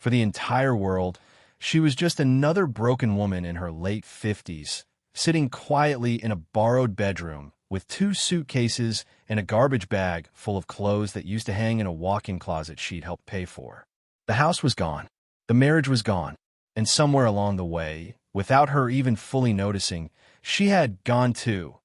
For the entire world, she was just another broken woman in her late 50s, sitting quietly in a borrowed bedroom with 2 suitcases and a garbage bag full of clothes that used to hang in a walk-in closet she'd helped pay for. The house was gone. The marriage was gone. And somewhere along the way, without her even fully noticing, she had gone too,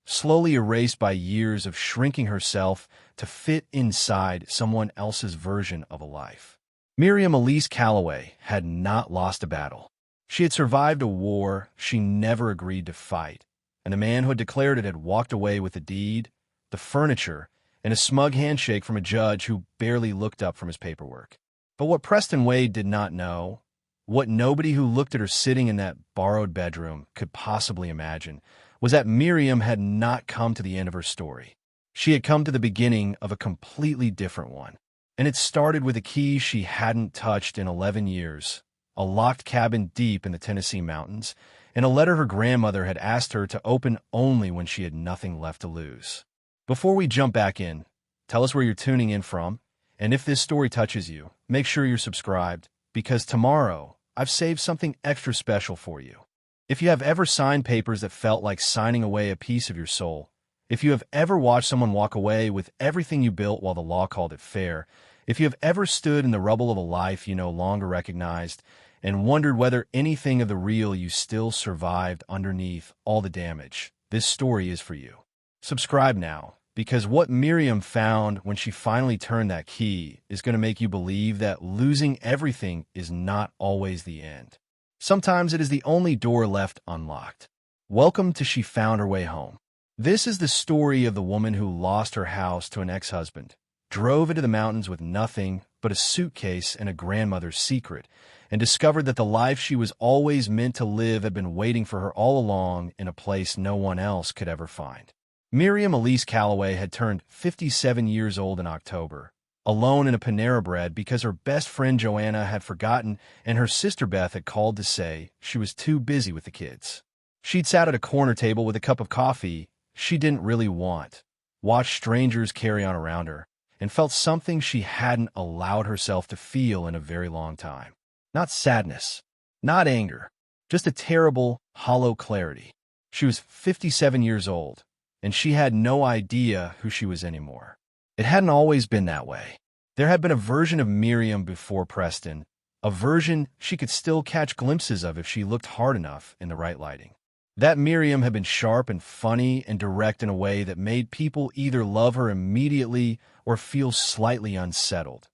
slowly erased by years of shrinking herself to fit inside someone else's version of a life. Miriam Elise Calloway had not lost a battle. She had survived a war she never agreed to fight, and the man who had declared it had walked away with the deed, the furniture, and a smug handshake from a judge who barely looked up from his paperwork. But what Preston Wade did not know, what nobody who looked at her sitting in that borrowed bedroom could possibly imagine, was that Miriam had not come to the end of her story. She had come to the beginning of a completely different one. And it started with a key she hadn't touched in 11 years, a locked cabin deep in the Tennessee mountains, and a letter her grandmother had asked her to open only when she had nothing left to lose. Before we jump back in, tell us where you're tuning in from, and if this story touches you, make sure you're subscribed, because tomorrow I've saved something extra special for you. If you have ever signed papers that felt like signing away a piece of your soul, if you have ever watched someone walk away with everything you built while the law called it fair, if you have ever stood in the rubble of a life you no longer recognized and wondered whether anything of the real you still survived underneath all the damage, this story is for you. Subscribe now, because what Miriam found when she finally turned that key is going to make you believe that losing everything is not always the end. Sometimes it is the only door left unlocked. Welcome to She Found Her Way Home. This is the story of the woman who lost her house to an ex-husband, drove into the mountains with nothing but a suitcase and a grandmother's secret, and discovered that the life she was always meant to live had been waiting for her all along in a place no one else could ever find. Miriam Elise Calloway had turned 57 years old in October, alone in a Panera Bread because her best friend Joanna had forgotten and her sister Beth had called to say she was too busy with the kids. She'd sat at a corner table with a cup of coffee she didn't really want, watched strangers carry on around her, and felt something she hadn't allowed herself to feel in a very long time. Not sadness, not anger, just a terrible, hollow clarity. She was 57 years old, and she had no idea who she was anymore. It hadn't always been that way. There had been a version of Miriam before Preston, a version she could still catch glimpses of if she looked hard enough in the right lighting. That Miriam had been sharp and funny and direct in a way that made people either love her immediately or feel slightly unsettled.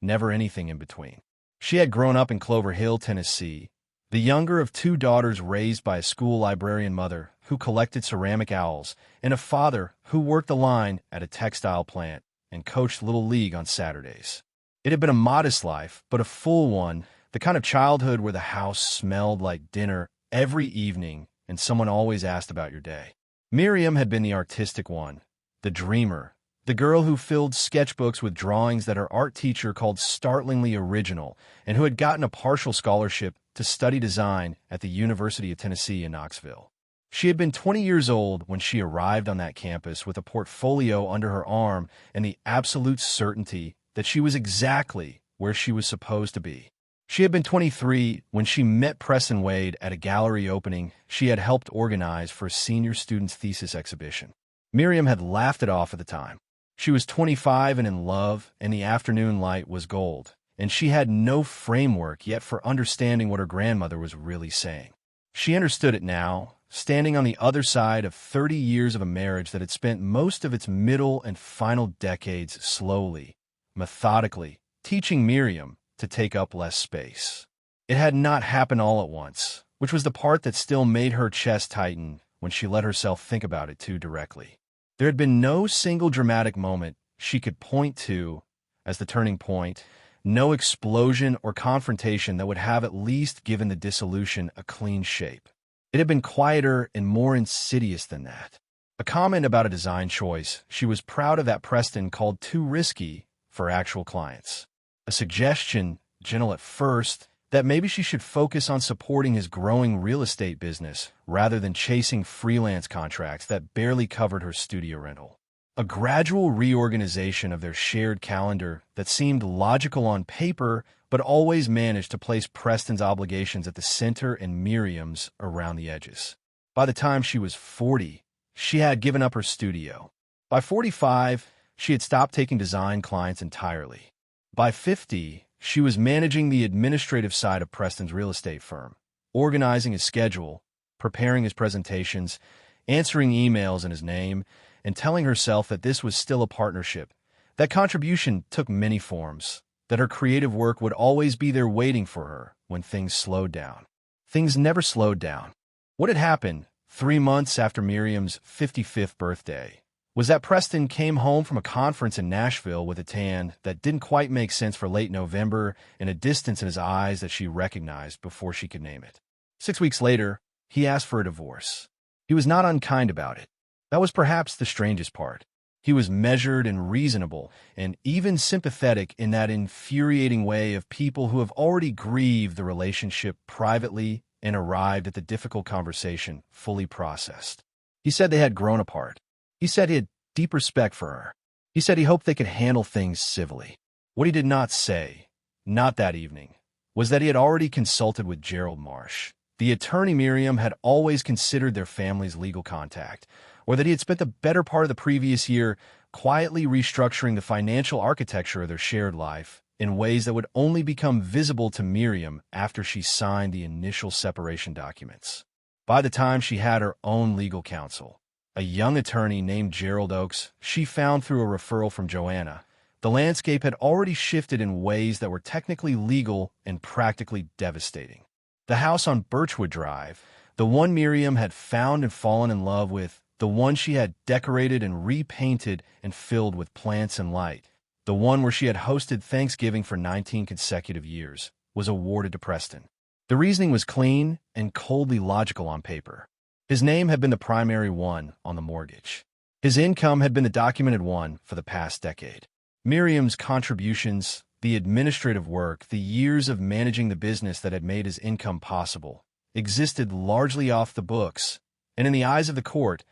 Never anything in between. She had grown up in Clover Hill, Tennessee, the younger of 2 daughters raised by a school librarian mother who collected ceramic owls and a father who worked the line at a textile plant and coached Little League on Saturdays. It had been a modest life, but a full one, the kind of childhood where the house smelled like dinner every evening and someone always asked about your day. Miriam had been the artistic one, the dreamer, the girl who filled sketchbooks with drawings that her art teacher called startlingly original, and who had gotten a partial scholarship to study design at the University of Tennessee in Knoxville. She had been 20 years old when she arrived on that campus with a portfolio under her arm and the absolute certainty that she was exactly where she was supposed to be. She had been 23 when she met Preston Wade at a gallery opening she had helped organize for a senior student's thesis exhibition. Miriam had laughed it off at the time. She was 25 and in love, and the afternoon light was gold, and she had no framework yet for understanding what her grandmother was really saying. She understood it now, standing on the other side of 30 years of a marriage that had spent most of its middle and final decades slowly, methodically, teaching Miriam to take up less space. It had not happened all at once, which was the part that still made her chest tighten when she let herself think about it too directly. There had been no single dramatic moment she could point to as the turning point, no explosion or confrontation that would have at least given the dissolution a clean shape. It had been quieter and more insidious than that. A comment about a design choice she was proud of that Preston called too risky for actual clients. A suggestion, gentle at first, that maybe she should focus on supporting his growing real estate business rather than chasing freelance contracts that barely covered her studio rental. A gradual reorganization of their shared calendar that seemed logical on paper, but always managed to place Preston's obligations at the center and Miriam's around the edges. By the time she was 40, she had given up her studio. By 45, she had stopped taking design clients entirely. By 50, she was managing the administrative side of Preston's real estate firm, organizing his schedule, preparing his presentations, answering emails in his name, and telling herself that this was still a partnership. That contribution took many forms, that her creative work would always be there waiting for her when things slowed down. Things never slowed down. What had happened 3 months after Miriam's 55th birthday was that Preston came home from a conference in Nashville with a tan that didn't quite make sense for late November and a distance in his eyes that she recognized before she could name it. 6 weeks later, he asked for a divorce. He was not unkind about it. That was perhaps the strangest part. He was measured and reasonable, and even sympathetic in that infuriating way of people who have already grieved the relationship privately and arrived at the difficult conversation fully processed. He said they had grown apart. He said he had deep respect for her. He said he hoped they could handle things civilly. What he did not say, not that evening, was that he had already consulted with Gerald Marsh, the attorney Miriam had always considered their family's legal contact, or that he had spent the better part of the previous year quietly restructuring the financial architecture of their shared life in ways that would only become visible to Miriam after she signed the initial separation documents. By the time she had her own legal counsel, a young attorney named Gerald Oakes, she found through a referral from Joanna, the landscape had already shifted in ways that were technically legal and practically devastating. The house on Birchwood Drive, the one Miriam had found and fallen in love with, the one she had decorated and repainted and filled with plants and light, the one where she had hosted Thanksgiving for 19 consecutive years, was awarded to Preston. The reasoning was clean and coldly logical on paper. His name had been the primary one on the mortgage. His income had been the documented one for the past decade. Miriam's contributions, the administrative work, the years of managing the business that had made his income possible, existed largely off the books, and in the eyes of the court,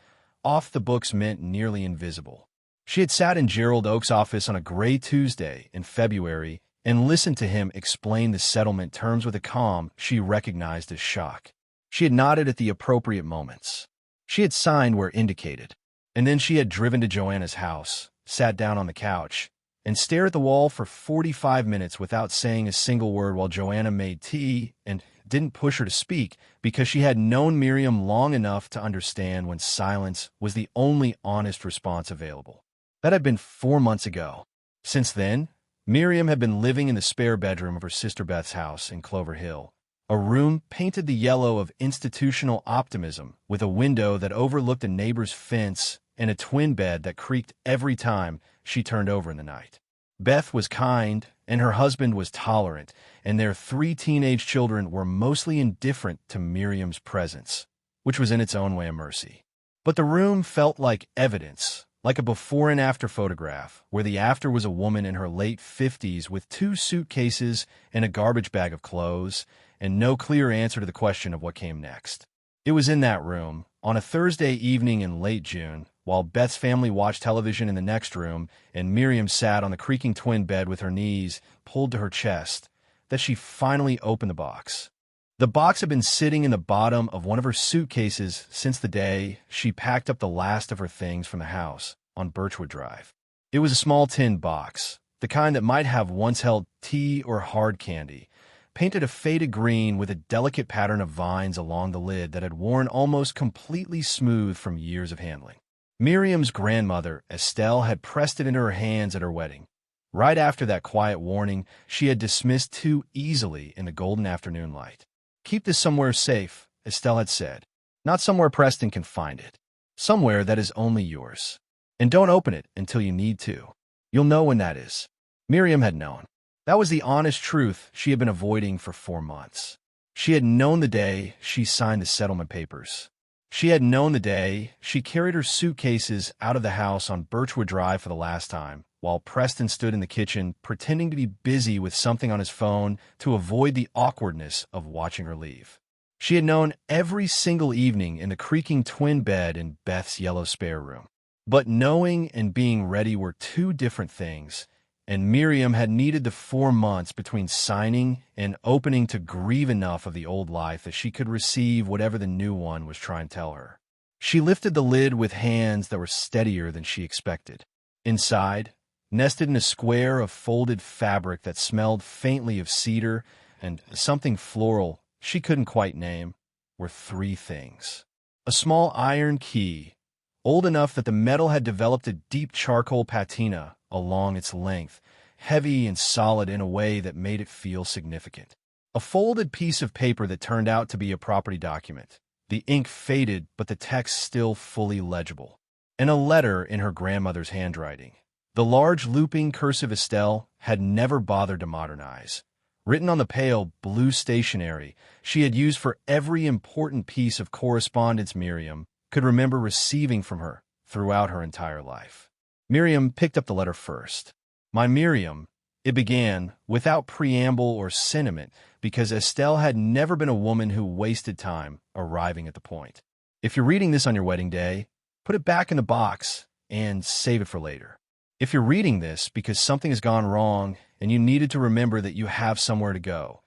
off the books meant nearly invisible. She had sat in Gerald Oakes' office on a gray Tuesday in February and listened to him explain the settlement terms with a calm she recognized as shock. She had nodded at the appropriate moments. She had signed where indicated. And then she had driven to Joanna's house, sat down on the couch, and stared at the wall for 45 minutes without saying a single word while Joanna made tea and didn't push her to speak because she had known Miriam long enough to understand when silence was the only honest response available. That had been 4 months ago. Since then, Miriam had been living in the spare bedroom of her sister Beth's house in Clover Hill, a room painted the yellow of institutional optimism with a window that overlooked a neighbor's fence and a twin bed that creaked every time she turned over in the night. Beth was kind, and her husband was tolerant, and their 3 teenage children were mostly indifferent to Miriam's presence, which was in its own way a mercy. But the room felt like evidence, like a before and after photograph, where the after was a woman in her late 50s with 2 suitcases and a garbage bag of clothes, and no clear answer to the question of what came next. It was in that room, on a Thursday evening in late June, while Beth's family watched television in the next room and Miriam sat on the creaking twin bed with her knees pulled to her chest, that she finally opened the box. The box had been sitting in the bottom of one of her suitcases since the day she packed up the last of her things from the house on Birchwood Drive. It was a small tin box, the kind that might have once held tea or hard candy, painted a faded green with a delicate pattern of vines along the lid that had worn almost completely smooth from years of handling. Miriam's grandmother, Estelle, had pressed it into her hands at her wedding. Right after that quiet warning, she had dismissed too easily in the golden afternoon light. "Keep this somewhere safe," Estelle had said. "Not somewhere Preston can find it. Somewhere that is only yours. And don't open it until you need to. You'll know when that is." Miriam had known. That was the honest truth she had been avoiding for 4 months. She had known the day she signed the settlement papers. She had known the day she carried her suitcases out of the house on Birchwood Drive for the last time, while Preston stood in the kitchen pretending to be busy with something on his phone to avoid the awkwardness of watching her leave. She had known every single evening in the creaking twin bed in Beth's yellow spare room. But knowing and being ready were two different things, and Miriam had needed the 4 months between signing and opening to grieve enough of the old life that she could receive whatever the new one was trying to tell her. She lifted the lid with hands that were steadier than she expected. Inside, nested in a square of folded fabric that smelled faintly of cedar and something floral she couldn't quite name, were 3 things. A small iron key, old enough that the metal had developed a deep charcoal patina along its length, heavy and solid in a way that made it feel significant. A folded piece of paper that turned out to be a property document, the ink faded but the text still fully legible, and a letter in her grandmother's handwriting. The large looping cursive Estelle had never bothered to modernize. Written on the pale blue stationery she had used for every important piece of correspondence Miriam could remember receiving from her throughout her entire life. Miriam picked up the letter first. "My Miriam," it began, without preamble or sentiment, because Estelle had never been a woman who wasted time arriving at the point. If you're reading this on your wedding day, put it back in the box and save it for later. If you're reading this because something has gone wrong and you needed to remember that you have somewhere to go,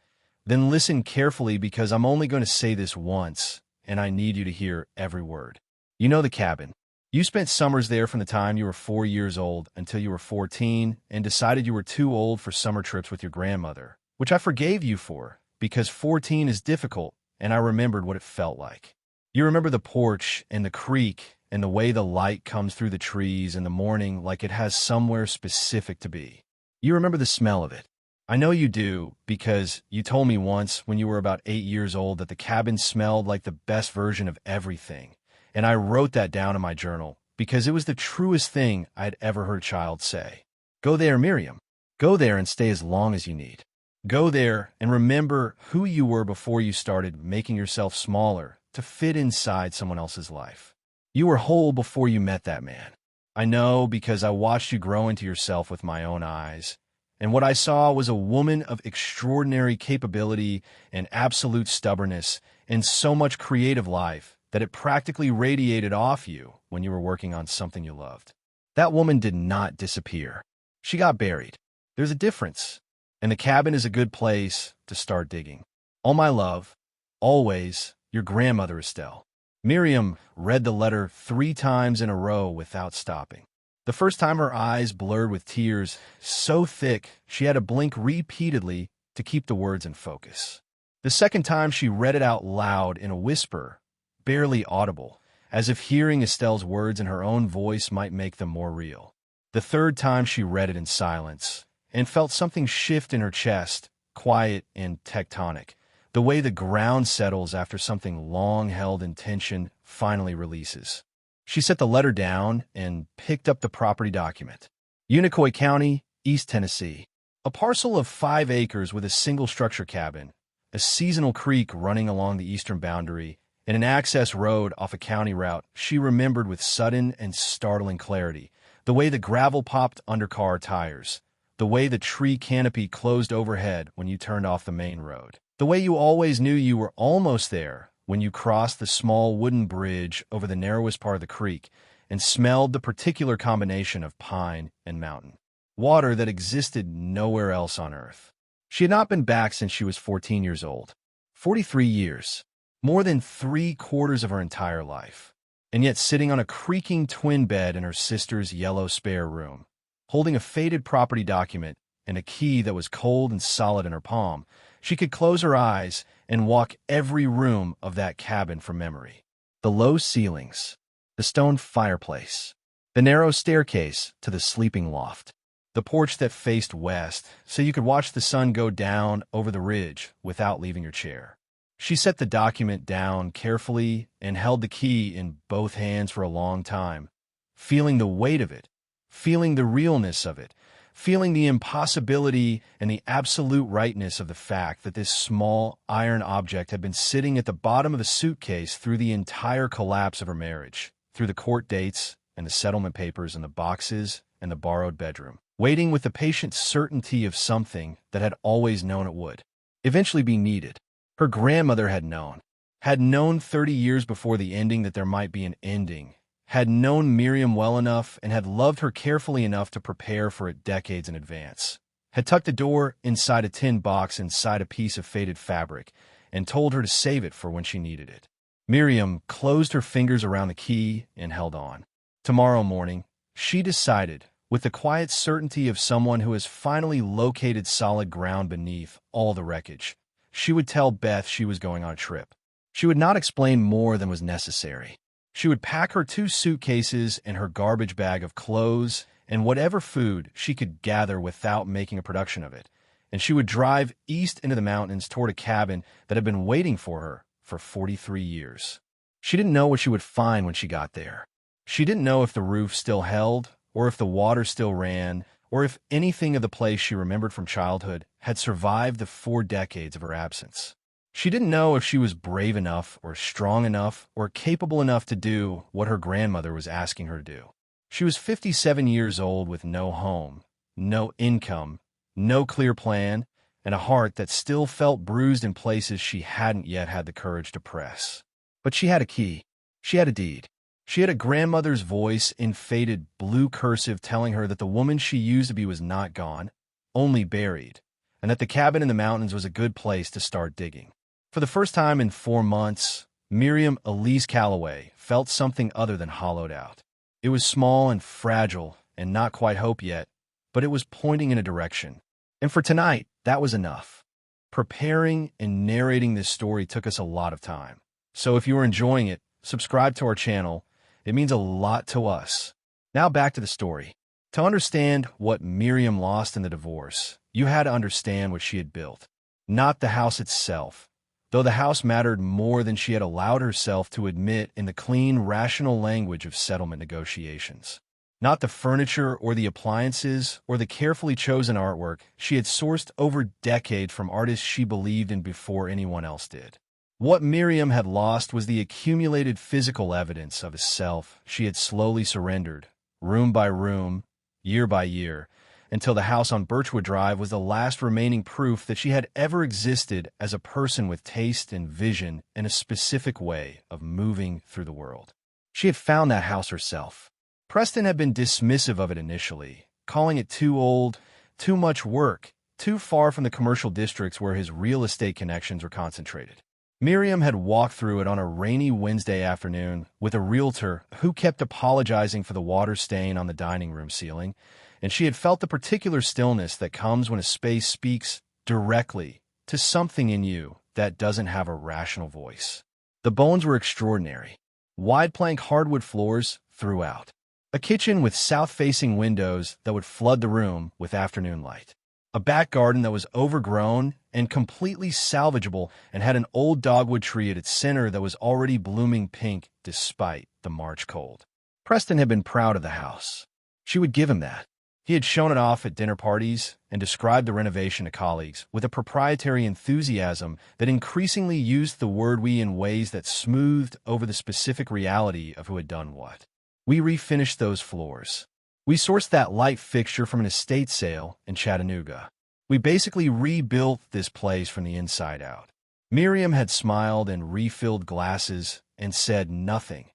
then listen carefully because I'm only going to say this once, and I need you to hear every word. You know the cabin. You spent summers there from the time you were 4 years old until you were 14 and decided you were too old for summer trips with your grandmother, which I forgave you for because 14 is difficult and I remembered what it felt like. You remember the porch and the creek and the way the light comes through the trees in the morning like it has somewhere specific to be. You remember the smell of it. I know you do because you told me once when you were about 8 years old that the cabin smelled like the best version of everything. And I wrote that down in my journal because it was the truest thing I'd ever heard a child say. Go there, Miriam. Go there and stay as long as you need. Go there and remember who you were before you started making yourself smaller to fit inside someone else's life. You were whole before you met that man. I know because I watched you grow into yourself with my own eyes. And what I saw was a woman of extraordinary capability and absolute stubbornness and so much creative life that it practically radiated off you when you were working on something you loved. That woman did not disappear. She got buried. There's a difference, and the cabin is a good place to start digging. All my love, always, your grandmother, Estelle. Miriam read the letter 3 times in a row without stopping. The first time her eyes blurred with tears so thick she had to blink repeatedly to keep the words in focus. The second time she read it out loud in a whisper, barely audible, as if hearing Estelle's words in her own voice might make them more real. The third time she read it in silence and felt something shift in her chest, quiet and tectonic, the way the ground settles after something long held in tension finally releases. She set the letter down and picked up the property document. Unicoi County, East Tennessee. A parcel of 5 acres with a single structure cabin, a seasonal creek running along the eastern boundary, and an access road off a county route she remembered with sudden and startling clarity. The way the gravel popped under car tires. The way the tree canopy closed overhead when you turned off the main road. The way you always knew you were almost there when you crossed the small wooden bridge over the narrowest part of the creek and smelled the particular combination of pine and mountain. Water that existed nowhere else on earth. She had not been back since she was 14 years old. 43 years. More than 3/4 of her entire life. And yet sitting on a creaking twin bed in her sister's yellow spare room, holding a faded property document and a key that was cold and solid in her palm, she could close her eyes and walk every room of that cabin from memory. The low ceilings, the stone fireplace, the narrow staircase to the sleeping loft, the porch that faced west so you could watch the sun go down over the ridge without leaving your chair. She set the document down carefully and held the key in both hands for a long time, feeling the weight of it, feeling the realness of it, feeling the impossibility and the absolute rightness of the fact that this small iron object had been sitting at the bottom of a suitcase through the entire collapse of her marriage, through the court dates and the settlement papers and the boxes and the borrowed bedroom, waiting with the patient certainty of something that had always known it would eventually be needed. Her grandmother had known 30 years before the ending that there might be an ending, had known Miriam well enough and had loved her carefully enough to prepare for it decades in advance, had tucked the door inside a tin box inside a piece of faded fabric and told her to save it for when she needed it. Miriam closed her fingers around the key and held on. Tomorrow morning, she decided, with the quiet certainty of someone who has finally located solid ground beneath all the wreckage, she would tell Beth she was going on a trip. She would not explain more than was necessary. She would pack her 2 suitcases and her garbage bag of clothes and whatever food she could gather without making a production of it, and she would drive east into the mountains toward a cabin that had been waiting for her for 43 years. She didn't know what she would find when she got there. She didn't know if the roof still held, or if the water still ran, or if anything of the place she remembered from childhood had survived the 4 decades of her absence. She didn't know if she was brave enough, or strong enough, or capable enough to do what her grandmother was asking her to do. She was 57 years old with no home, no income, no clear plan, and a heart that still felt bruised in places she hadn't yet had the courage to press. But she had a key. She had a deed. She had a grandmother's voice in faded blue cursive telling her that the woman she used to be was not gone, only buried, and that the cabin in the mountains was a good place to start digging. For the first time in 4 months, Miriam Elise Calloway felt something other than hollowed out. It was small and fragile and not quite hope yet, but it was pointing in a direction. And for tonight, that was enough. Preparing and narrating this story took us a lot of time. So if you are enjoying it, subscribe to our channel. It means a lot to us. Now back to the story. To understand what Miriam lost in the divorce, you had to understand what she had built. Not the house itself, though the house mattered more than she had allowed herself to admit in the clean, rational language of settlement negotiations. Not the furniture or the appliances or the carefully chosen artwork she had sourced over decades from artists she believed in before anyone else did. What Miriam had lost was the accumulated physical evidence of a self she had slowly surrendered, room by room, year by year, until the house on Birchwood Drive was the last remaining proof that she had ever existed as a person with taste and vision and a specific way of moving through the world. She had found that house herself. Preston had been dismissive of it initially, calling it too old, too much work, too far from the commercial districts where his real estate connections were concentrated. Miriam had walked through it on a rainy Wednesday afternoon with a realtor who kept apologizing for the water stain on the dining room ceiling, and she had felt the particular stillness that comes when a space speaks directly to something in you that doesn't have a rational voice. The bones were extraordinary. Wide plank hardwood floors throughout. A kitchen with south-facing windows that would flood the room with afternoon light. A back garden that was overgrown and completely salvageable and had an old dogwood tree at its center that was already blooming pink despite the March cold. Preston had been proud of the house. She would give him that. He had shown it off at dinner parties and described the renovation to colleagues with a proprietary enthusiasm that increasingly used the word we in ways that smoothed over the specific reality of who had done what. We refinished those floors. We sourced that light fixture from an estate sale in Chattanooga. We basically rebuilt this place from the inside out. Miriam had smiled and refilled glasses and said nothing.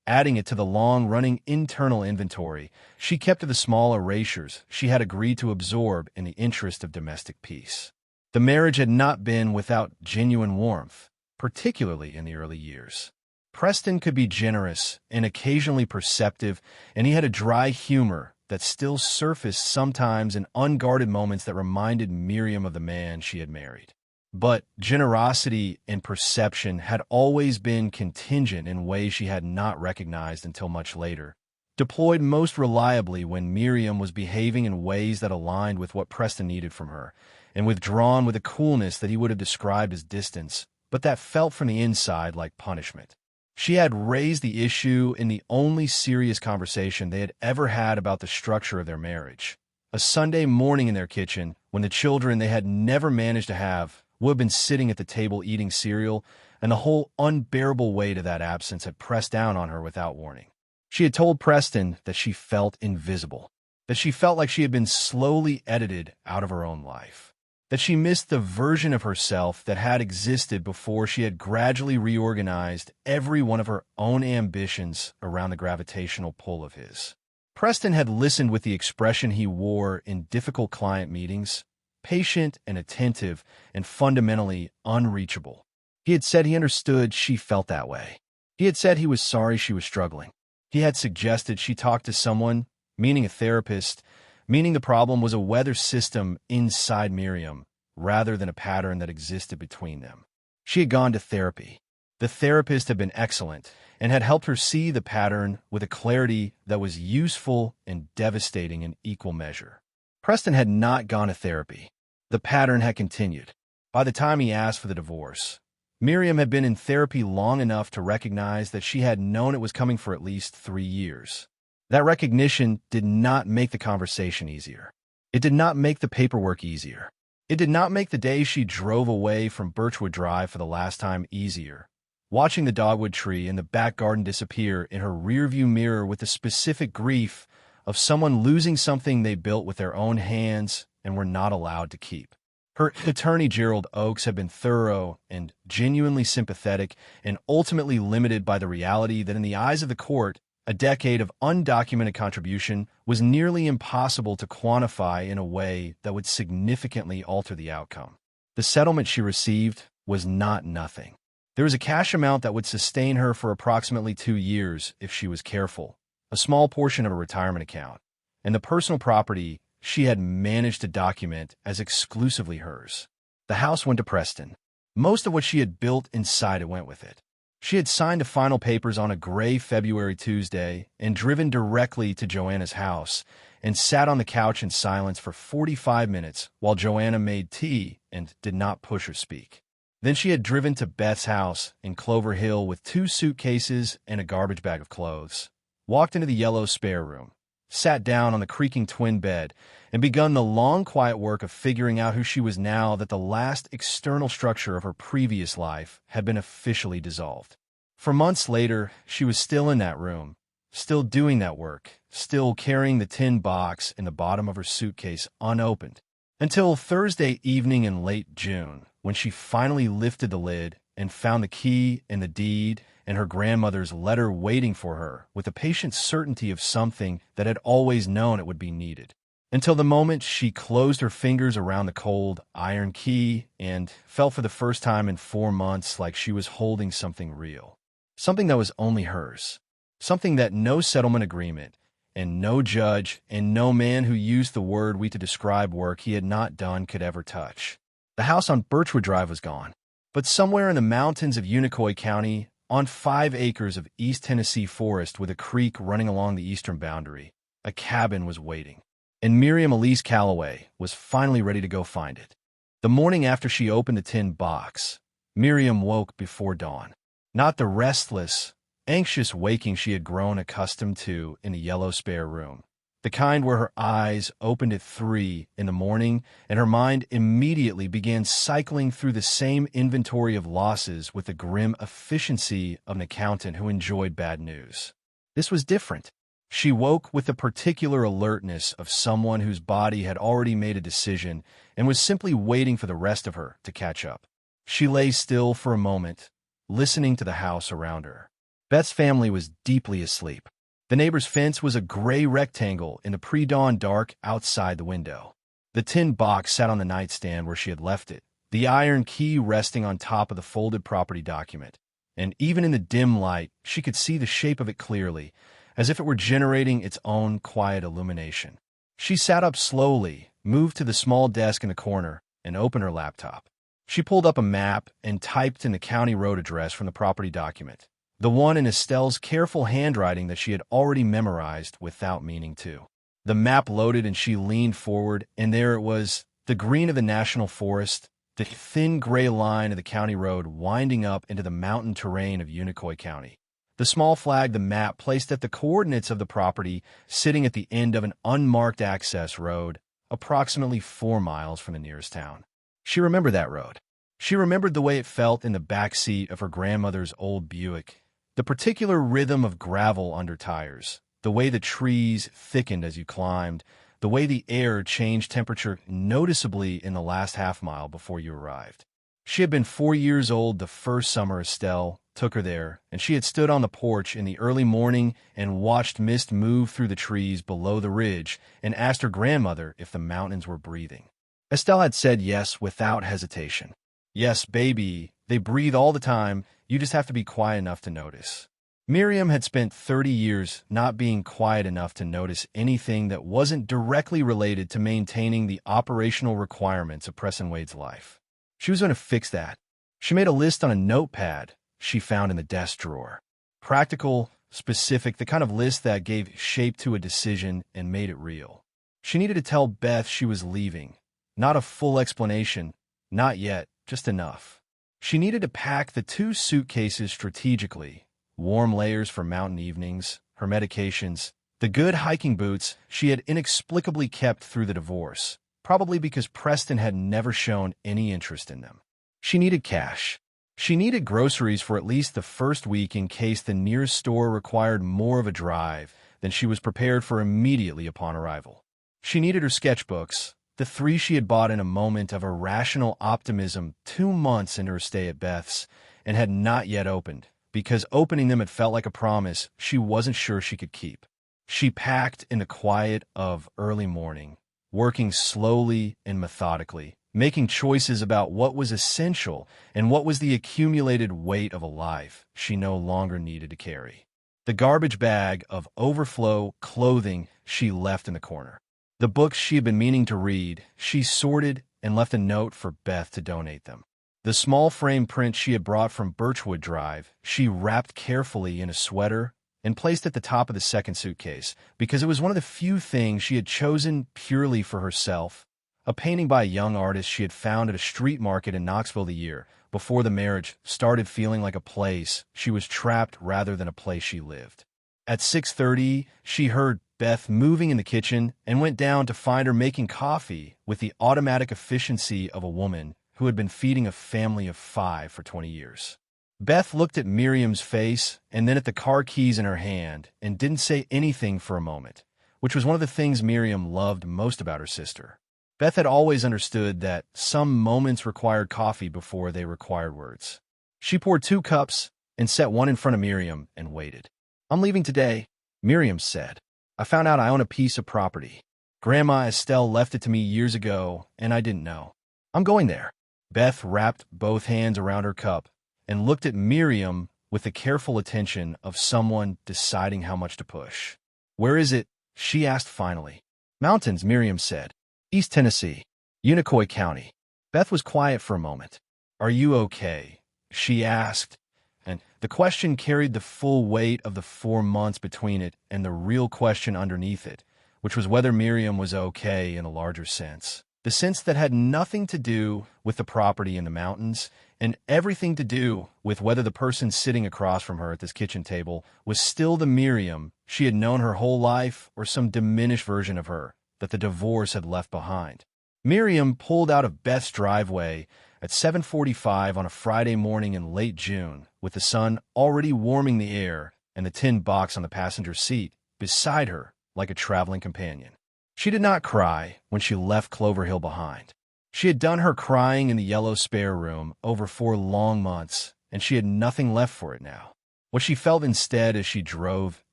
Adding it to the long-running internal inventory, she kept to the small erasures she had agreed to absorb in the interest of domestic peace. The marriage had not been without genuine warmth, particularly in the early years. Preston could be generous and occasionally perceptive, and he had a dry humor that still surfaced sometimes in unguarded moments that reminded Miriam of the man she had married. But generosity and perception had always been contingent in ways she had not recognized until much later, deployed most reliably when Miriam was behaving in ways that aligned with what Preston needed from her, and withdrawn with a coolness that he would have described as distance, but that felt from the inside like punishment. She had raised the issue in the only serious conversation they had ever had about the structure of their marriage. A Sunday morning in their kitchen, when the children they had never managed to have would have been sitting at the table eating cereal, and the whole unbearable weight of that absence had pressed down on her without warning. She had told Preston that she felt invisible, that she felt like she had been slowly edited out of her own life. that she missed the version of herself that had existed before she had gradually reorganized every one of her own ambitions around the gravitational pull of his. Preston had listened with the expression he wore in difficult client meetings, patient and attentive and fundamentally unreachable. He had said he understood she felt that way. He had said he was sorry she was struggling. He had suggested she talk to someone, meaning a therapist, meaning the problem was a weather system inside Miriam, rather than a pattern that existed between them. She had gone to therapy. The therapist had been excellent and had helped her see the pattern with a clarity that was useful and devastating in equal measure. Preston had not gone to therapy. The pattern had continued. By the time he asked for the divorce, Miriam had been in therapy long enough to recognize that she had known it was coming for at least 3 years. That recognition did not make the conversation easier. It did not make the paperwork easier. It did not make the day she drove away from Birchwood Drive for the last time easier, watching the dogwood tree in the back garden disappear in her rearview mirror with the specific grief of someone losing something they built with their own hands and were not allowed to keep. Her attorney, Gerald Oakes, had been thorough and genuinely sympathetic and ultimately limited by the reality that in the eyes of the court, a decade of undocumented contribution was nearly impossible to quantify in a way that would significantly alter the outcome. The settlement she received was not nothing. There was a cash amount that would sustain her for approximately 2 years if she was careful, a small portion of a retirement account, and the personal property she had managed to document as exclusively hers. The house went to Preston. Most of what she had built inside it went with it. She had signed the final papers on a gray February Tuesday and driven directly to Joanna's house and sat on the couch in silence for 45 minutes while Joanna made tea and did not push or speak. Then she had driven to Beth's house in Clover Hill with 2 suitcases and a garbage bag of clothes, walked into the yellow spare room, sat down on the creaking twin bed, and begun the long, quiet work of figuring out who she was now that the last external structure of her previous life had been officially dissolved. For months later, she was still in that room, still doing that work, still carrying the tin box in the bottom of her suitcase unopened, until Thursday evening in late June, when she finally lifted the lid and found the key and the deed and her grandmother's letter waiting for her with the patient certainty of something that had always known it would be needed. Until the moment she closed her fingers around the cold iron key and felt for the first time in 4 months like she was holding something real, something that was only hers, something that no settlement agreement and no judge and no man who used the word we to describe work he had not done could ever touch. The house on Birchwood Drive was gone, but somewhere in the mountains of Unicoi County, on 5 acres of East Tennessee forest with a creek running along the eastern boundary, a cabin was waiting, and Miriam Elise Calloway was finally ready to go find it. The morning after she opened the tin box, Miriam woke before dawn. Not the restless, anxious waking she had grown accustomed to in the yellow spare room, the kind where her eyes opened at 3 in the morning and her mind immediately began cycling through the same inventory of losses with the grim efficiency of an accountant who enjoyed bad news. This was different. She woke with the particular alertness of someone whose body had already made a decision and was simply waiting for the rest of her to catch up. She lay still for a moment, listening to the house around her. Beth's family was deeply asleep. The neighbor's fence was a gray rectangle in the pre-dawn dark outside the window. The tin box sat on the nightstand where she had left it, the iron key resting on top of the folded property document. And even in the dim light, she could see the shape of it clearly, as if it were generating its own quiet illumination. She sat up slowly, moved to the small desk in the corner, and opened her laptop. She pulled up a map and typed in the county road address from the property document, the one in Estelle's careful handwriting that she had already memorized without meaning to. The map loaded and she leaned forward, and there it was, the green of the national forest, the thin gray line of the county road winding up into the mountain terrain of Unicoi County. The small flag the map placed at the coordinates of the property sitting at the end of an unmarked access road, approximately 4 miles from the nearest town. She remembered that road. She remembered the way it felt in the back seat of her grandmother's old Buick, the particular rhythm of gravel under tires, the way the trees thickened as you climbed, the way the air changed temperature noticeably in the last half-mile before you arrived. She had been 4 years old the first summer Estelle took her there, and she had stood on the porch in the early morning and watched mist move through the trees below the ridge and asked her grandmother if the mountains were breathing. Estelle had said yes without hesitation. Yes, baby, they breathe all the time, you just have to be quiet enough to notice. Miriam had spent 30 years not being quiet enough to notice anything that wasn't directly related to maintaining the operational requirements of Preston Wade's life. She was going to fix that. She made a list on a notepad she found in the desk drawer. Practical, specific, the kind of list that gave shape to a decision and made it real. She needed to tell Beth she was leaving. Not a full explanation, not yet, just enough. She needed to pack the 2 suitcases strategically, warm layers for mountain evenings, her medications, the good hiking boots she had inexplicably kept through the divorce, probably because Preston had never shown any interest in them. She needed cash. She needed groceries for at least the first week in case the nearest store required more of a drive than she was prepared for immediately upon arrival. She needed her sketchbooks, the 3 she had bought in a moment of irrational optimism 2 months into her stay at Beth's and had not yet opened, because opening them had felt like a promise she wasn't sure she could keep. She packed in the quiet of early morning, working slowly and methodically, making choices about what was essential and what was the accumulated weight of a life she no longer needed to carry. The garbage bag of overflow clothing she left in the corner. The books she had been meaning to read, she sorted and left a note for Beth to donate them. The small frame print she had brought from Birchwood Drive, she wrapped carefully in a sweater and placed at the top of the second suitcase because it was one of the few things she had chosen purely for herself. A painting by a young artist she had found at a street market in Knoxville the year before the marriage started feeling like a place she was trapped rather than a place she lived. At 6:30, she heard Beth moving in the kitchen and went down to find her making coffee with the automatic efficiency of a woman who had been feeding a family of 5 for 20 years. Beth looked at Miriam's face and then at the car keys in her hand and didn't say anything for a moment, which was one of the things Miriam loved most about her sister. Beth had always understood that some moments required coffee before they required words. She poured 2 cups and set one in front of Miriam and waited. "I'm leaving today," Miriam said. "I found out I own a piece of property. Grandma Estelle left it to me years ago, and I didn't know. I'm going there." Beth wrapped both hands around her cup and looked at Miriam with the careful attention of someone deciding how much to push. "Where is it?" she asked finally. "Mountains," Miriam said. "East Tennessee, Unicoi County." Beth was quiet for a moment. "Are you okay?" she asked, and the question carried the full weight of the 4 months between it and the real question underneath it, which was whether Miriam was okay in a larger sense. The sense that had nothing to do with the property in the mountains and everything to do with whether the person sitting across from her at this kitchen table was still the Miriam she had known her whole life or some diminished version of her that the divorce had left behind. Miriam pulled out of Beth's driveway at 7:45 on a Friday morning in late June, with the sun already warming the air and the tin box on the passenger seat beside her like a traveling companion. She did not cry when she left Clover Hill behind. She had done her crying in the yellow spare room over 4 long months, and she had nothing left for it now. What she felt instead as she drove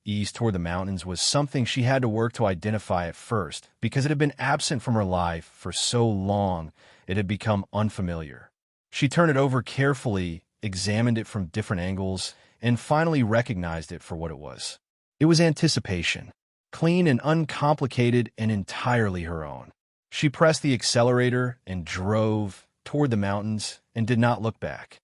east toward the mountains was something she had to work to identify at first, because it had been absent from her life for so long it had become unfamiliar. She turned it over carefully, examined it from different angles, and finally recognized it for what it was. It was anticipation, clean and uncomplicated and entirely her own. She pressed the accelerator and drove toward the mountains and did not look back.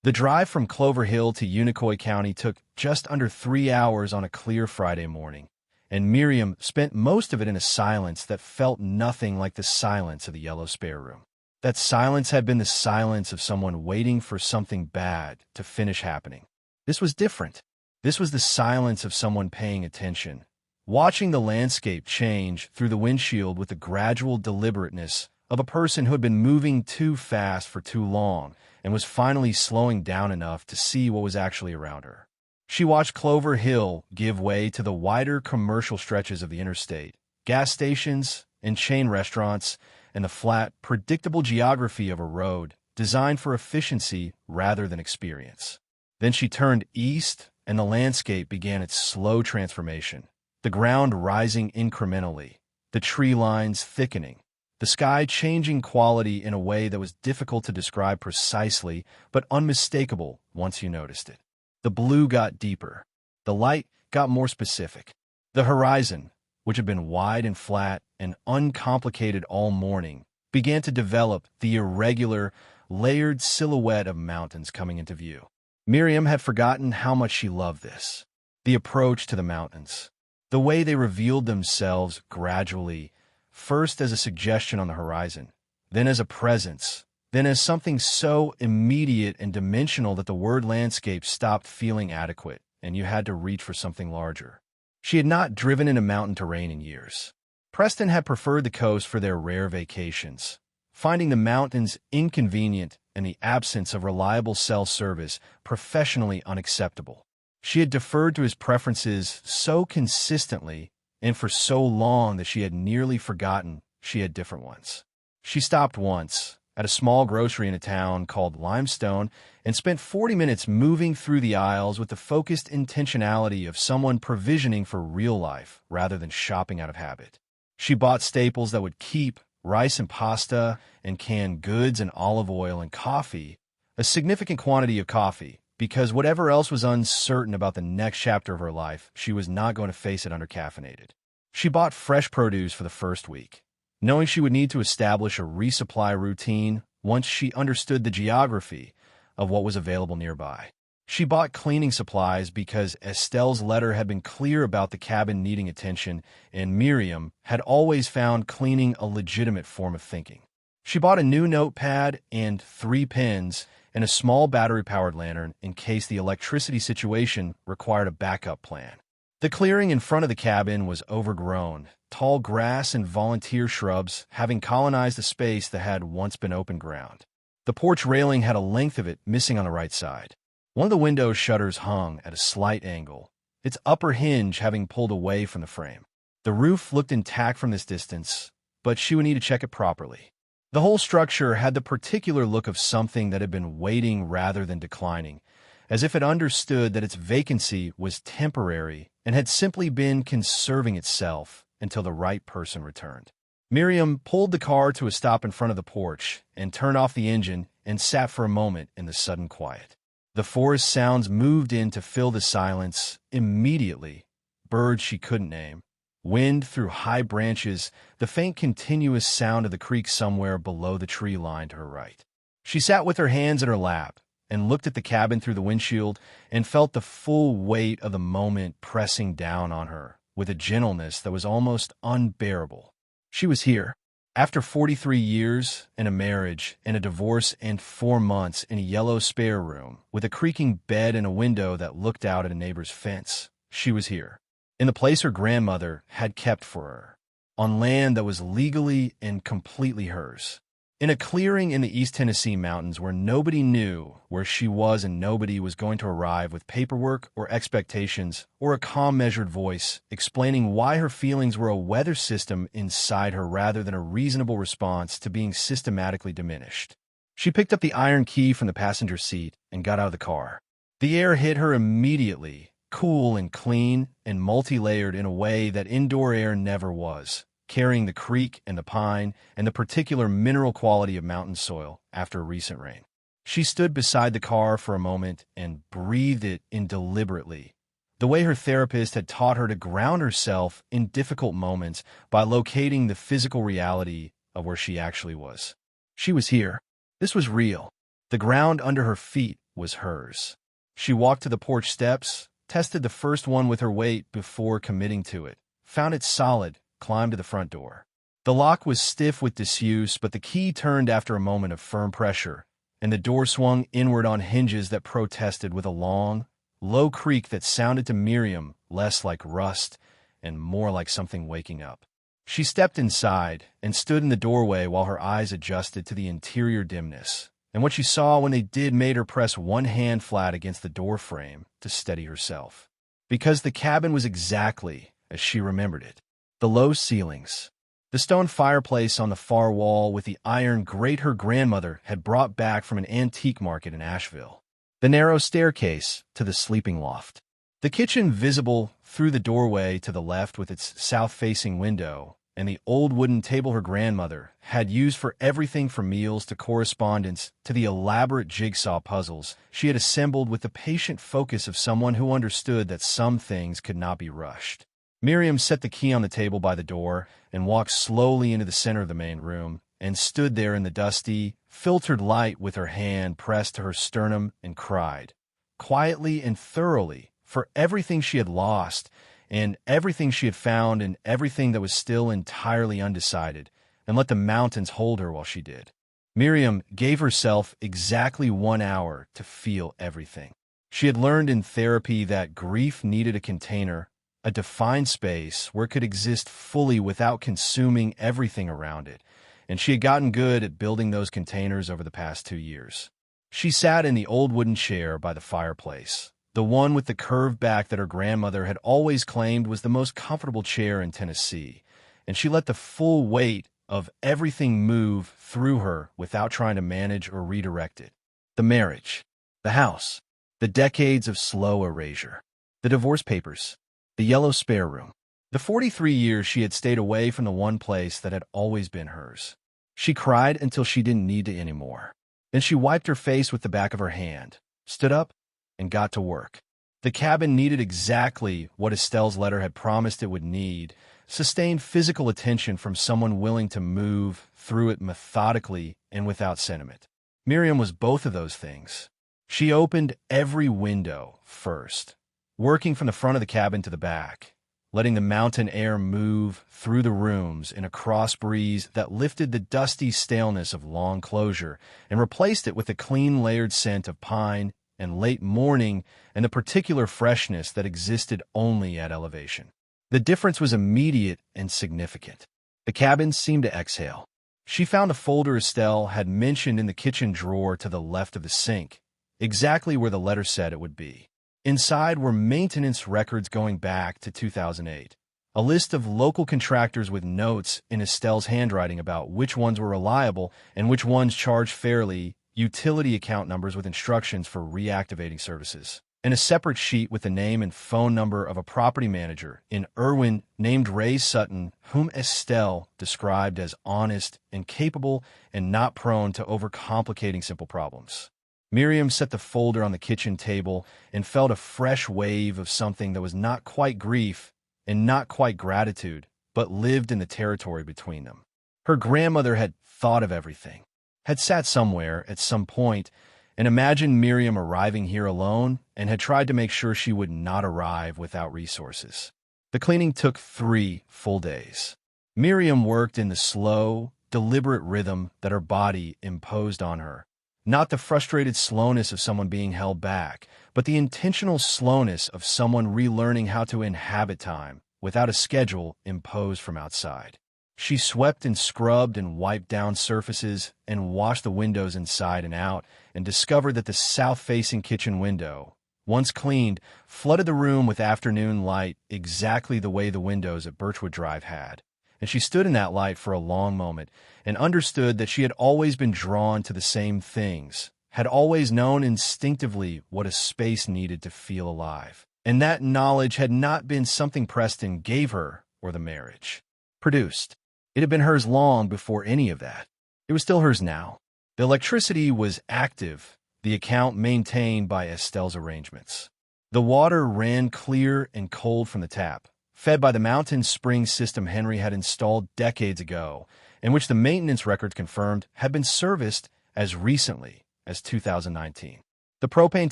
The drive from Clover Hill to Unicoi County took just under 3 hours on a clear Friday morning, and Miriam spent most of it in a silence that felt nothing like the silence of the yellow spare room. That silence had been the silence of someone waiting for something bad to finish happening. This was different. This was the silence of someone paying attention, watching the landscape change through the windshield with the gradual deliberateness of a person who had been moving too fast for too long and was finally slowing down enough to see what was actually around her. She watched Clover Hill give way to the wider commercial stretches of the interstate, gas stations, and chain restaurants, and the flat, predictable geography of a road designed for efficiency rather than experience. Then she turned east, and the landscape began its slow transformation, the ground rising incrementally, the tree lines thickening, the sky changing quality in a way that was difficult to describe precisely, but unmistakable once you noticed it. The blue got deeper. The light got more specific. The horizon, which had been wide and flat and uncomplicated all morning, began to develop the irregular, layered silhouette of mountains coming into view. Miriam had forgotten how much she loved this. The approach to the mountains. The way they revealed themselves gradually, first as a suggestion on the horizon, then as a presence, then as something so immediate and dimensional that the word landscape stopped feeling adequate, and you had to reach for something larger. She had not driven into mountain terrain in years. Preston had preferred the coast for their rare vacations, finding the mountains inconvenient and the absence of reliable cell service professionally unacceptable. She had deferred to his preferences so consistently and for so long that she had nearly forgotten she had different ones. She stopped once at a small grocery in a town called Limestone and spent 40 minutes moving through the aisles with the focused intentionality of someone provisioning for real life rather than shopping out of habit. She bought staples that would keep: rice and pasta and canned goods and olive oil and coffee, a significant quantity of coffee, because whatever else was uncertain about the next chapter of her life, she was not going to face it undercaffeinated. She bought fresh produce for the first week, knowing she would need to establish a resupply routine once she understood the geography of what was available nearby. She bought cleaning supplies because Estelle's letter had been clear about the cabin needing attention, and Miriam had always found cleaning a legitimate form of thinking. She bought a new notepad and 3 pens and a small battery-powered lantern in case the electricity situation required a backup plan. The clearing in front of the cabin was overgrown, tall grass and volunteer shrubs having colonized a space that had once been open ground. The porch railing had a length of it missing on the right side. One of the window shutters hung at a slight angle, its upper hinge having pulled away from the frame. The roof looked intact from this distance, but she would need to check it properly. The whole structure had the particular look of something that had been waiting rather than declining, as if it understood that its vacancy was temporary and had simply been conserving itself until the right person returned. Miriam pulled the car to a stop in front of the porch and turned off the engine and sat for a moment in the sudden quiet. The forest sounds moved in to fill the silence immediately. Birds she couldn't name, wind through high branches, the faint continuous sound of the creek somewhere below the tree line to her right. She sat with her hands in her lap and looked at the cabin through the windshield and felt the full weight of the moment pressing down on her with a gentleness that was almost unbearable. She was here. After 43 years and a marriage and a divorce and 4 months in a yellow spare room with a creaking bed and a window that looked out at a neighbor's fence, she was here, in the place her grandmother had kept for her, on land that was legally and completely hers, in a clearing in the East Tennessee mountains where nobody knew where she was and nobody was going to arrive with paperwork or expectations or a calm, measured voice explaining why her feelings were a weather system inside her rather than a reasonable response to being systematically diminished. She picked up the iron key from the passenger seat and got out of the car. The air hit her immediately, cool and clean and multi-layered in a way that indoor air never was, carrying the creek and the pine and the particular mineral quality of mountain soil after a recent rain. She stood beside the car for a moment and breathed it in deliberately, the way her therapist had taught her to ground herself in difficult moments by locating the physical reality of where she actually was. She was here. This was real. The ground under her feet was hers. She walked to the porch steps, tested the first one with her weight before committing to it, found it solid, climbed to the front door. The lock was stiff with disuse, but the key turned after a moment of firm pressure, and the door swung inward on hinges that protested with a long, low creak that sounded to Miriam less like rust and more like something waking up. She stepped inside and stood in the doorway while her eyes adjusted to the interior dimness, and what she saw when they did made her press one hand flat against the door frame to steady herself. Because the cabin was exactly as she remembered it. The low ceilings, The stone fireplace on the far wall with the iron grate her grandmother had brought back from an antique market in Asheville. The narrow staircase to the sleeping loft. The kitchen visible through the doorway to the left with its south-facing window, and the old wooden table her grandmother had used for everything from meals to correspondence to the elaborate jigsaw puzzles she had assembled with the patient focus of someone who understood that some things could not be rushed. Miriam set the key on the table by the door and walked slowly into the center of the main room and stood there in the dusty, filtered light with her hand pressed to her sternum and cried, quietly and thoroughly, for everything she had lost and everything she had found and everything that was still entirely undecided, and let the mountains hold her while she did. Miriam gave herself exactly 1 hour to feel everything. She had learned in therapy that grief needed a container, a defined space where it could exist fully without consuming everything around it, and she had gotten good at building those containers over the past 2 years. She sat in the old wooden chair by the fireplace, the one with the curved back that her grandmother had always claimed was the most comfortable chair in Tennessee, and she let the full weight of everything move through her without trying to manage or redirect it. The marriage, the house, the decades of slow erasure, the divorce papers, the yellow spare room, the 43 years she had stayed away from the one place that had always been hers. She cried until she didn't need to anymore. Then she wiped her face with the back of her hand, stood up, and got to work. The cabin needed exactly what Estelle's letter had promised it would need, sustained physical attention from someone willing to move through it methodically and without sentiment. Miriam was both of those things. She opened every window first, working from the front of the cabin to the back, letting the mountain air move through the rooms in a cross breeze that lifted the dusty staleness of long closure and replaced it with the clean layered scent of pine and late morning and the particular freshness that existed only at elevation. The difference was immediate and significant. The cabin seemed to exhale. She found a folder Estelle had mentioned in the kitchen drawer to the left of the sink, exactly where the letter said it would be. Inside were maintenance records going back to 2008, a list of local contractors with notes in Estelle's handwriting about which ones were reliable and which ones charged fairly, utility account numbers with instructions for reactivating services, and a separate sheet with the name and phone number of a property manager in Irwin named Ray Sutton, whom Estelle described as honest and capable and not prone to overcomplicating simple problems. Miriam set the folder on the kitchen table and felt a fresh wave of something that was not quite grief and not quite gratitude, but lived in the territory between them. Her grandmother had thought of everything, had sat somewhere at some point and imagined Miriam arriving here alone and had tried to make sure she would not arrive without resources. The cleaning took 3 full days. Miriam worked in the slow, deliberate rhythm that her body imposed on her. Not the frustrated slowness of someone being held back, but the intentional slowness of someone relearning how to inhabit time without a schedule imposed from outside. She swept and scrubbed and wiped down surfaces and washed the windows inside and out and discovered that the south-facing kitchen window, once cleaned, flooded the room with afternoon light exactly the way the windows at Birchwood Drive had. And she stood in that light for a long moment and understood that she had always been drawn to the same things, had always known instinctively what a space needed to feel alive. And that knowledge had not been something Preston gave her or the marriage produced. It had been hers long before any of that. It was still hers now. The electricity was active, the account maintained by Estelle's arrangements. The water ran clear and cold from the tap, fed by the mountain spring system Henry had installed decades ago, and which the maintenance records confirmed had been serviced as recently as 2019. The propane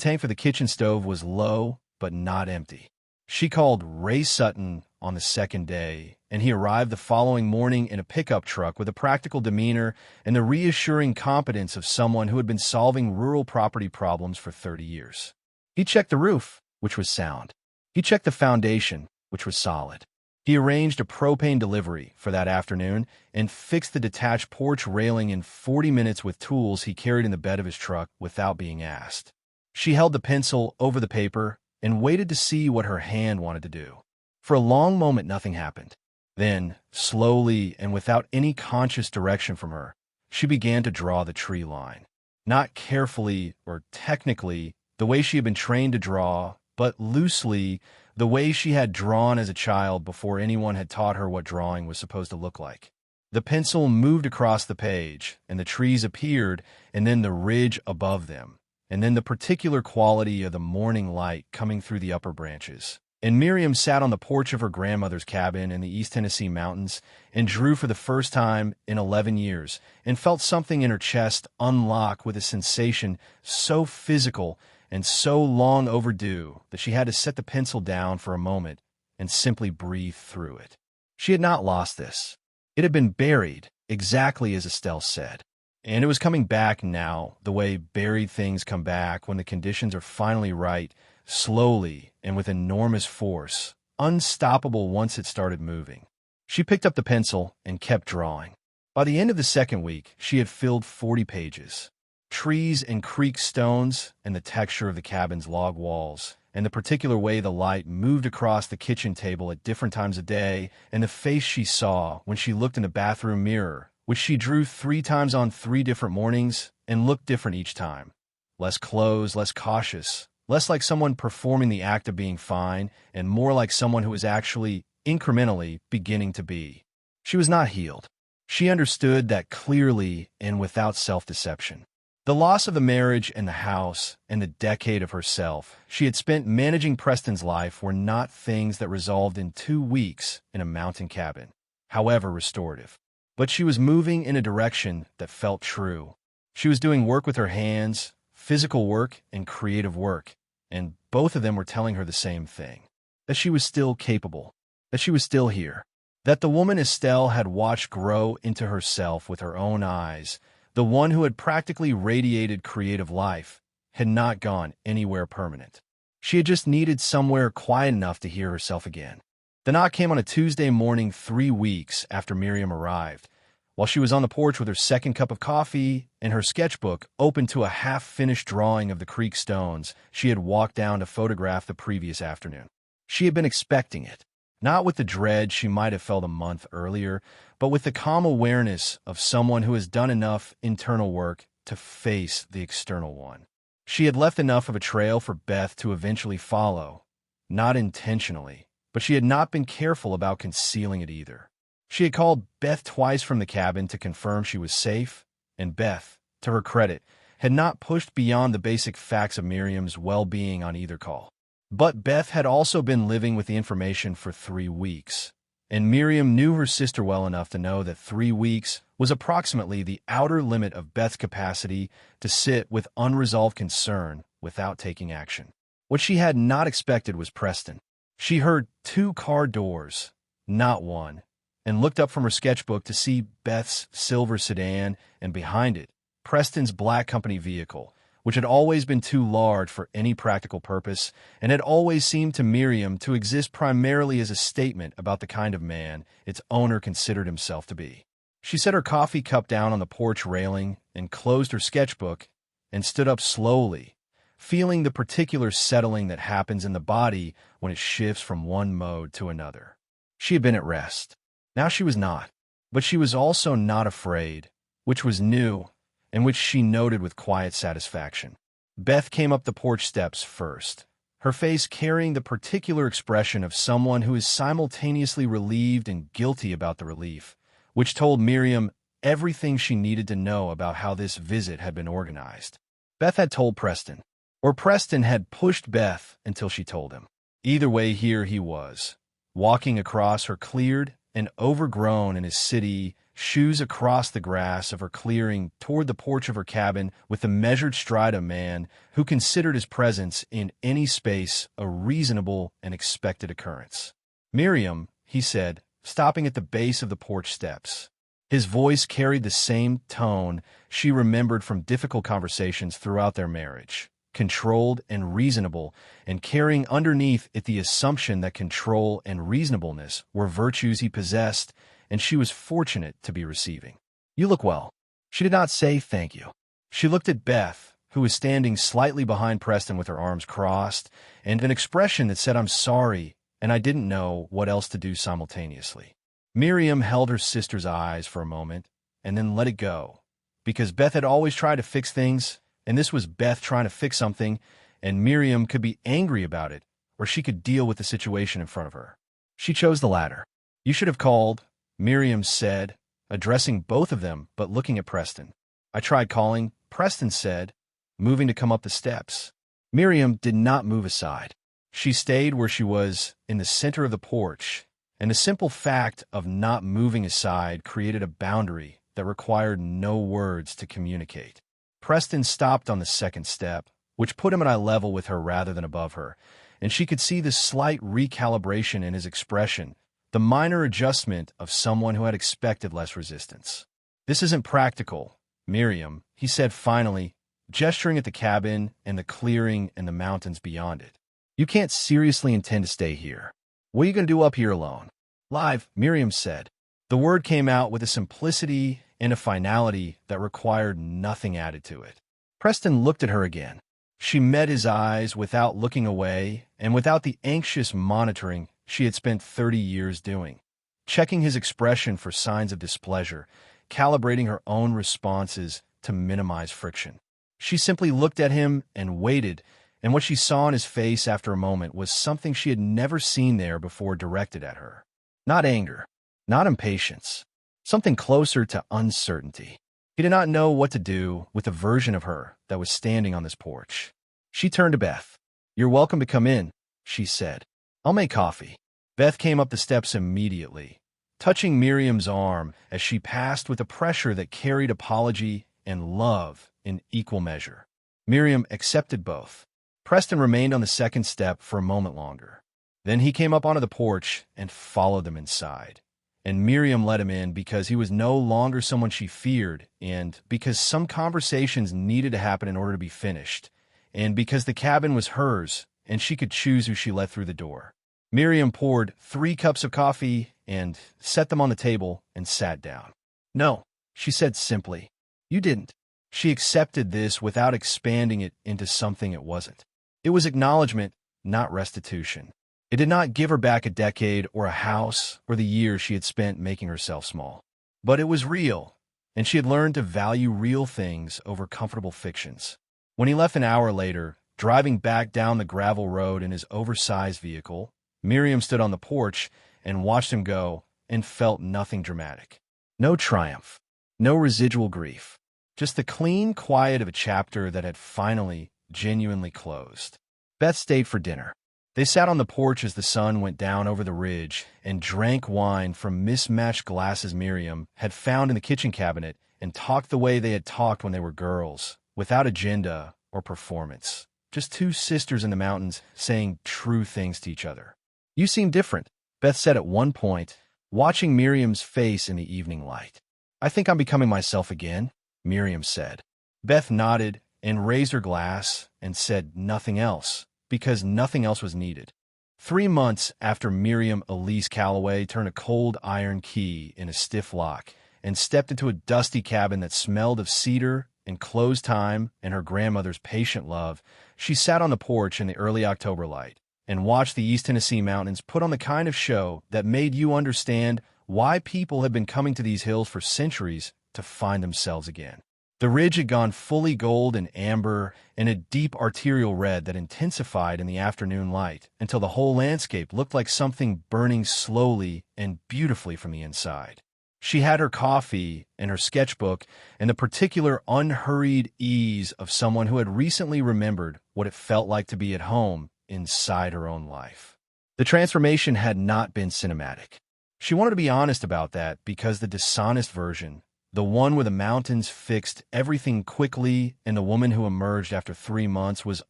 tank for the kitchen stove was low, but not empty. She called Ray Sutton on the second day, and he arrived the following morning in a pickup truck with a practical demeanor and the reassuring competence of someone who had been solving rural property problems for 30 years. He checked the roof, which was sound. He checked the foundation, which was solid. He arranged a propane delivery for that afternoon and fixed the detached porch railing in 40 minutes with tools he carried in the bed of his truck without being asked. She held the pencil over the paper and waited to see what her hand wanted to do. For a long moment, nothing happened. Then, slowly and without any conscious direction from her, she began to draw the tree line. Not carefully or technically, the way she had been trained to draw, but loosely, the way she had drawn as a child before anyone had taught her what drawing was supposed to look like. The pencil moved across the page, and the trees appeared, and then the ridge above them, and then the particular quality of the morning light coming through the upper branches. And Miriam sat on the porch of her grandmother's cabin in the East Tennessee mountains and drew for the first time in 11 years, and felt something in her chest unlock with a sensation so physical and so long overdue that she had to set the pencil down for a moment and simply breathe through it. She had not lost this. It had been buried, exactly as Estelle said. And it was coming back now, the way buried things come back when the conditions are finally right, slowly and with enormous force, unstoppable once it started moving. She picked up the pencil and kept drawing. By the end of the second week, she had filled 40 pages. Trees and creek stones, and the texture of the cabin's log walls, and the particular way the light moved across the kitchen table at different times of day, and the face she saw when she looked in the bathroom mirror, which she drew 3 times on 3 different mornings, and looked different each time. Less closed, less cautious, less like someone performing the act of being fine, and more like someone who was actually, incrementally, beginning to be. She was not healed. She understood that clearly and without self-deception. The loss of the marriage and the house and the decade of herself she had spent managing Preston's life were not things that resolved in 2 weeks in a mountain cabin, however restorative. But she was moving in a direction that felt true. She was doing work with her hands, physical work and creative work, and both of them were telling her the same thing, that she was still capable, that she was still here, that the woman Estelle had watched grow into herself with her own eyes, the one who had practically radiated creative life, had not gone anywhere permanent. She had just needed somewhere quiet enough to hear herself again. The knock came on a Tuesday morning 3 weeks after Miriam arrived, while she was on the porch with her second cup of coffee and her sketchbook open to a half-finished drawing of the creek stones she had walked down to photograph the previous afternoon. She had been expecting it, not with the dread she might have felt a month earlier, but with the calm awareness of someone who has done enough internal work to face the external one. She had left enough of a trail for Beth to eventually follow, not intentionally, but she had not been careful about concealing it either. She had called Beth twice from the cabin to confirm she was safe, and Beth, to her credit, had not pushed beyond the basic facts of Miriam's well-being on either call. But Beth had also been living with the information for 3 weeks, and Miriam knew her sister well enough to know that 3 weeks was approximately the outer limit of Beth's capacity to sit with unresolved concern without taking action. What she had not expected was Preston. She heard 2 car doors, not one, and looked up from her sketchbook to see Beth's silver sedan, and behind it, Preston's black company vehicle, which had always been too large for any practical purpose and had always seemed to Miriam to exist primarily as a statement about the kind of man its owner considered himself to be. She set her coffee cup down on the porch railing and closed her sketchbook and stood up slowly, feeling the particular settling that happens in the body when it shifts from one mode to another. She had been at rest. Now she was not, but she was also not afraid, which was new, and which she noted with quiet satisfaction. Beth came up the porch steps first, her face carrying the particular expression of someone who is simultaneously relieved and guilty about the relief, which told Miriam everything she needed to know about how this visit had been organized. Beth had told Preston, or Preston had pushed Beth until she told him. Either way, here he was, walking across her cleared and overgrown in his city, shoes across the grass of her clearing toward the porch of her cabin with the measured stride of man who considered his presence in any space a reasonable and expected occurrence. "Miriam," he said, stopping at the base of the porch steps. His voice carried the same tone she remembered from difficult conversations throughout their marriage, controlled and reasonable, and carrying underneath it the assumption that control and reasonableness were virtues he possessed and she was fortunate to be receiving. "You look well." She did not say thank you. She looked at Beth, who was standing slightly behind Preston with her arms crossed, and an expression that said, "I'm sorry," and I didn't know what else to do simultaneously. Miriam held her sister's eyes for a moment and then let it go, because Beth had always tried to fix things, and this was Beth trying to fix something, and Miriam could be angry about it, or she could deal with the situation in front of her. She chose the latter. "You should have called," Miriam said, addressing both of them but looking at Preston. "I tried calling," Preston said, moving to come up the steps. Miriam did not move aside. She stayed where she was, in the center of the porch, and the simple fact of not moving aside created a boundary that required no words to communicate. Preston stopped on the second step, which put him at eye level with her rather than above her, and she could see the slight recalibration in his expression, the minor adjustment of someone who had expected less resistance. "This isn't practical, Miriam," he said finally, gesturing at the cabin and the clearing and the mountains beyond it. "You can't seriously intend to stay here. What are you going to do up here alone?" "Live," Miriam said. The word came out with a simplicity and a finality that required nothing added to it. Preston looked at her again. She met his eyes without looking away and without the anxious monitoring she had spent 30 years doing, checking his expression for signs of displeasure, calibrating her own responses to minimize friction. She simply looked at him and waited, and what she saw in his face after a moment was something she had never seen there before directed at her. Not anger, not impatience, something closer to uncertainty. He did not know what to do with the version of her that was standing on this porch. She turned to Beth. "You're welcome to come in," she said. "I'll make coffee." Beth came up the steps immediately, touching Miriam's arm as she passed with a pressure that carried apology and love in equal measure. Miriam accepted both. Preston remained on the second step for a moment longer. Then he came up onto the porch and followed them inside. And Miriam let him in because he was no longer someone she feared, and because some conversations needed to happen in order to be finished, and because the cabin was hers, and she could choose who she let through the door. Miriam poured 3 cups of coffee and set them on the table and sat down. "No," she said simply. "You didn't." She accepted this without expanding it into something it wasn't. It was acknowledgement, not restitution. It did not give her back a decade or a house or the years she had spent making herself small. But it was real, and she had learned to value real things over comfortable fictions. When he left an hour later, driving back down the gravel road in his oversized vehicle, Miriam stood on the porch and watched him go and felt nothing dramatic. No triumph, no residual grief, just the clean quiet of a chapter that had finally, genuinely closed. Beth stayed for dinner. They sat on the porch as the sun went down over the ridge and drank wine from mismatched glasses Miriam had found in the kitchen cabinet and talked the way they had talked when they were girls, without agenda or performance. Just 2 sisters in the mountains saying true things to each other. "You seem different," Beth said at one point, watching Miriam's face in the evening light. "I think I'm becoming myself again," Miriam said. Beth nodded and raised her glass and said nothing else, because nothing else was needed. 3 months after Miriam Elise Calloway turned a cold iron key in a stiff lock and stepped into a dusty cabin that smelled of cedar and closed time and her grandmother's patient love, she sat on the porch in the early October light and watched the East Tennessee mountains put on the kind of show that made you understand why people had been coming to these hills for centuries to find themselves again. The ridge had gone fully gold and amber and a deep arterial red that intensified in the afternoon light until the whole landscape looked like something burning slowly and beautifully from the inside. She had her coffee and her sketchbook and the particular unhurried ease of someone who had recently remembered what it felt like to be at home inside her own life. The transformation had not been cinematic. She wanted to be honest about that because the dishonest version, the one where the mountains fixed everything quickly and the woman who emerged after 3 months was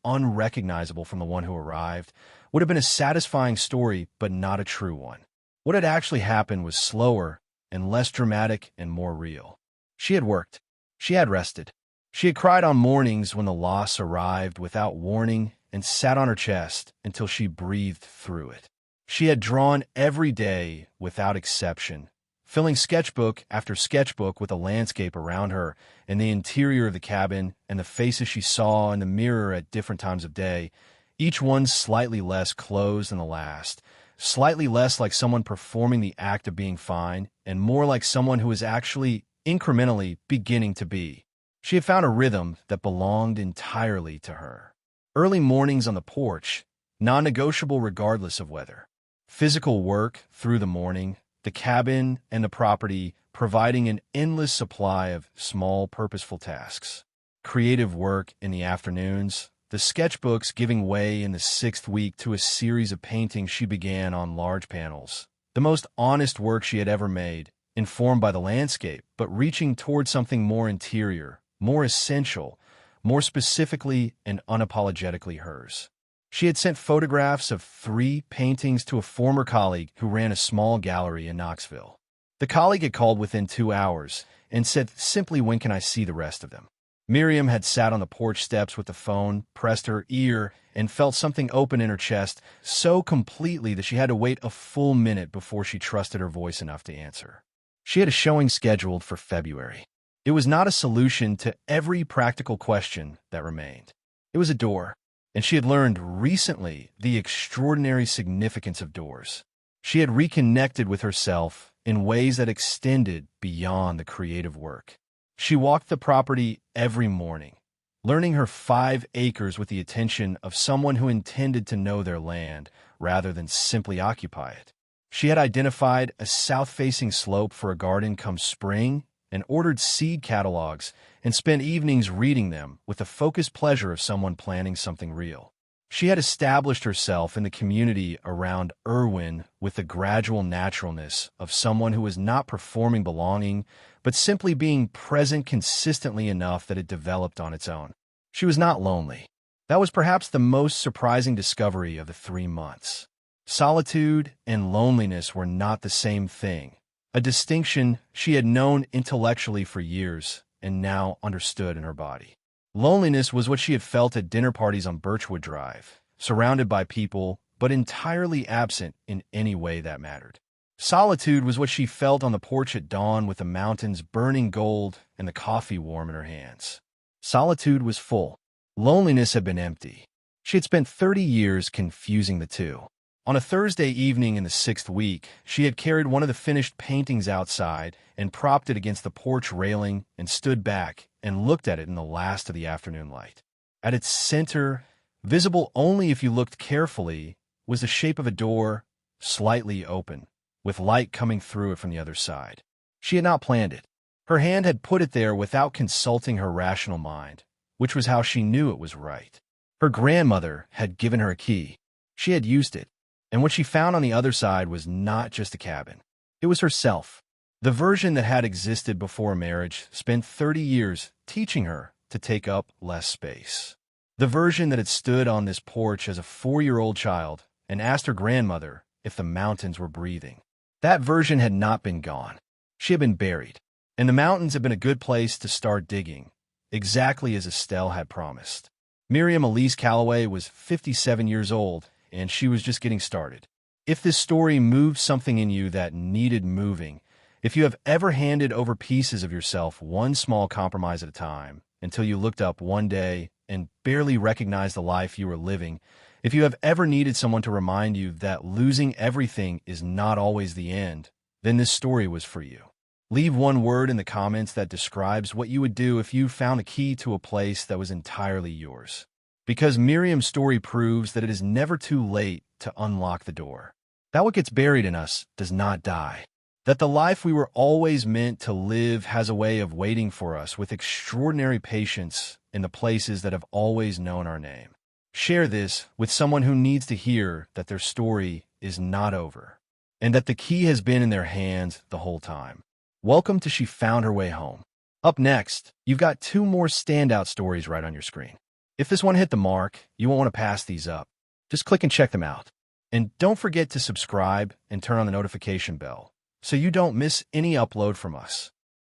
unrecognizable from the one who arrived, would have been a satisfying story but not a true one. What had actually happened was slower and less dramatic and more real. She had worked. She had rested. She had cried on mornings when the loss arrived without warning and sat on her chest until she breathed through it. She had drawn every day without exception, filling sketchbook after sketchbook with the landscape around her and the interior of the cabin and the faces she saw in the mirror at different times of day, each one slightly less closed than the last, slightly less like someone performing the act of being fine, and more like someone who was actually incrementally beginning to be. She had found a rhythm that belonged entirely to her. Early mornings on the porch, non-negotiable regardless of weather. Physical work through the morning, the cabin and the property providing an endless supply of small, purposeful tasks. Creative work in the afternoons, the sketchbooks giving way in the sixth week to a series of paintings she began on large panels. The most honest work she had ever made, informed by the landscape, but reaching toward something more interior, more essential, more specifically and unapologetically hers. She had sent photographs of 3 paintings to a former colleague who ran a small gallery in Knoxville. The colleague had called within 2 hours and said, "Simply, when can I see the rest of them?" Miriam had sat on the porch steps with the phone, pressed her ear, and felt something open in her chest so completely that she had to wait a full minute before she trusted her voice enough to answer. She had a showing scheduled for February. It was not a solution to every practical question that remained. It was a door, and she had learned recently the extraordinary significance of doors. She had reconnected with herself in ways that extended beyond the creative work. She walked the property every morning, learning her 5 acres with the attention of someone who intended to know their land rather than simply occupy it. She had identified a south-facing slope for a garden come spring and ordered seed catalogs and spent evenings reading them with the focused pleasure of someone planning something real. She had established herself in the community around Irwin with the gradual naturalness of someone who was not performing belonging, but simply being present consistently enough that it developed on its own. She was not lonely. That was perhaps the most surprising discovery of the 3 months. Solitude and loneliness were not the same thing, a distinction she had known intellectually for years and now understood in her body. Loneliness was what she had felt at dinner parties on Birchwood Drive, surrounded by people, but entirely absent in any way that mattered. Solitude was what she felt on the porch at dawn with the mountains burning gold and the coffee warm in her hands. Solitude was full. Loneliness had been empty. She had spent 30 years confusing the two. On a Thursday evening in the 6th week, she had carried one of the finished paintings outside and propped it against the porch railing and stood back and looked at it in the last of the afternoon light. At its center, visible only if you looked carefully, was the shape of a door, slightly open, with light coming through it from the other side. She had not planned it. Her hand had put it there without consulting her rational mind, which was how she knew it was right. Her grandmother had given her a key. She had used it, and what she found on the other side was not just a cabin. It was herself. The version that had existed before marriage spent 30 years teaching her to take up less space. The version that had stood on this porch as a 4-year-old child and asked her grandmother if the mountains were breathing. That version had not been gone. She had been buried, and the mountains had been a good place to start digging, exactly as Estelle had promised. Miriam Elise Calloway was 57 years old, and she was just getting started. If this story moved something in you that needed moving, if you have ever handed over pieces of yourself one small compromise at a time until you looked up one day and barely recognized the life you were living, if you have ever needed someone to remind you that losing everything is not always the end, then this story was for you. Leave one word in the comments that describes what you would do if you found a key to a place that was entirely yours. Because Miriam's story proves that it is never too late to unlock the door. That what gets buried in us does not die. That the life we were always meant to live has a way of waiting for us with extraordinary patience in the places that have always known our name. Share this with someone who needs to hear that their story is not over, and that the key has been in their hands the whole time. Welcome to She Found Her Way Home. Up next, you've got 2 more standout stories right on your screen. If this one hit the mark, you won't want to pass these up. Just click and check them out. And don't forget to subscribe and turn on the notification bell so you don't miss any upload from us.